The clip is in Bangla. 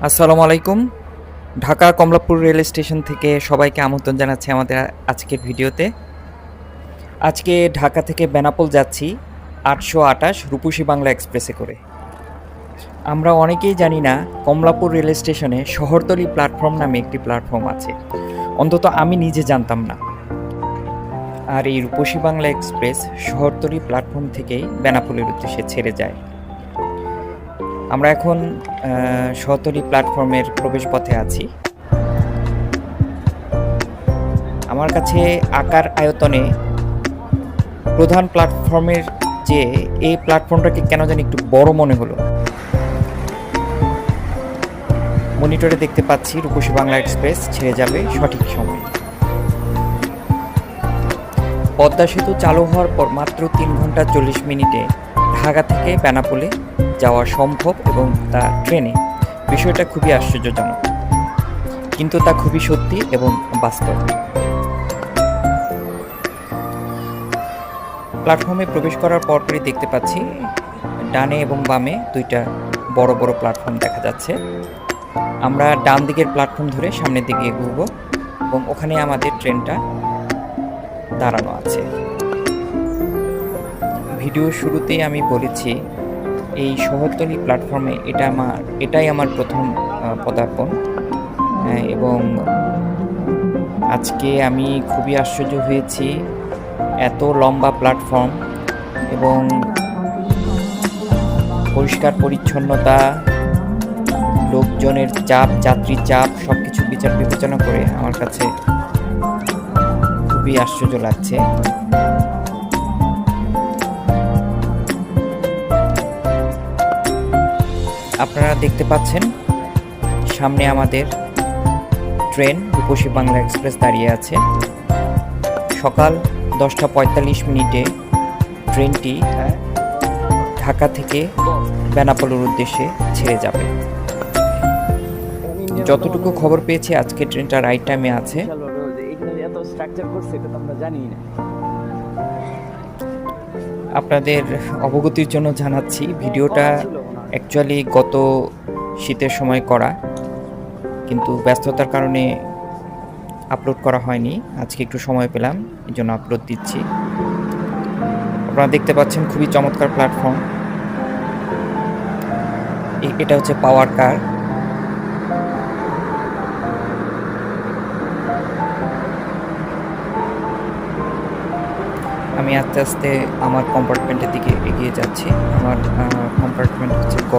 আসসালামু আলাইকুম। ঢাকা কমলাপুর রেল স্টেশন থেকে সবাইকে আমন্ত্রণ জানাচ্ছি আমাদের আজকের ভিডিওতে। আজকে ঢাকা থেকে বেনাপোল যাচ্ছি ৮২৮ রূপসী বাংলা এক্সপ্রেসে করে। আমরা অনেকেই জানি না কমলাপুর রেল স্টেশনে শহরতলি প্ল্যাটফর্ম নামে একটি প্ল্যাটফর্ম আছে। অন্তত আমি নিজে জানতাম না। আর এই রূপসী বাংলা এক্সপ্রেস শহরতলি প্ল্যাটফর্ম থেকেই বেনাপোলের উদ্দেশ্যে ছেড়ে যায়। আমরা এখন শহরতলি প্ল্যাটফর্মের প্রবেশপথে আছি। আমার কাছে আকার আয়তনে প্রধান প্ল্যাটফর্মের চেয়ে এই প্ল্যাটফর্মটাকে কেন জানি একটু বড় মনে হলো। মনিটরে দেখতে পাচ্ছি রূপসী বাংলা এক্সপ্রেস ছেড়ে যাবে সঠিক সময়ে। পদ্মা সেতু চালু হওয়ার পর মাত্র 3 ঘন্টা 40 মিনিটে ঢাকা থেকে বেনাপোলে যাওয়া সম্ভব এবং তা ট্রেনে। বিষয়টা খুবই আশ্চর্যজনক, কিন্তু তা খুবই সত্যি এবং বাস্তব। প্ল্যাটফর্মে প্রবেশ করার পরপরই দেখতে পাচ্ছি ডানে এবং বামে দুইটা বড় বড় প্ল্যাটফর্ম দেখা যাচ্ছে। আমরা ডান দিকের প্ল্যাটফর্ম ধরে সামনের দিকে এগোবো এবং ওখানে আমাদের ট্রেনটা দাঁড়ানো আছে। ভিডিও শুরুতেই আমি বলেছি এই শহরতলি প্ল্যাটফর্মে এটাই আমার প্রথম পদার্পণ, এবং আজকে আমি খুবই আশ্চর্য হয়েছি। এত লম্বা প্ল্যাটফর্ম এবং পরিষ্কার পরিচ্ছন্নতা, লোকজনের চাপ, যাত্রীর চাপ সব কিছু বিচার বিবেচনা করে আমার কাছে খুবই আশ্চর্য লাগছে। আপনারা দেখতে পাচ্ছেন সামনে আমাদের ট্রেন রূপসী বাংলা এক্সপ্রেস দাঁড়িয়ে আছে। সকাল 10টা 45 মিনিটে ট্রেনটি ঢাকা থেকে বেনাপোলের উদ্দেশ্যে ছেড়ে যাবে। যতটুকু খবর পেয়েছি আজকে ট্রেনটা রাইট টাইমে আছে। আপনাদের অবগতির জন্য জানাচ্ছি, ভিডিওটা অ্যাকচুয়ালি গত শীতের সময় করা, কিন্তু ব্যস্ততার কারণে আপলোড করা হয়নি। আজকে একটু সময় পেলাম, এই জন্য আপলোড দিচ্ছি। আপনারা দেখতে পাচ্ছেন খুবই চমৎকার প্ল্যাটফর্ম। এটা হচ্ছে পাওয়ার কার। আমি আস্তে আস্তে আমার কম্পার্টমেন্টের দিকে এগিয়ে যাচ্ছি। আমার কম্পার্টমেন্ট হচ্ছে গ।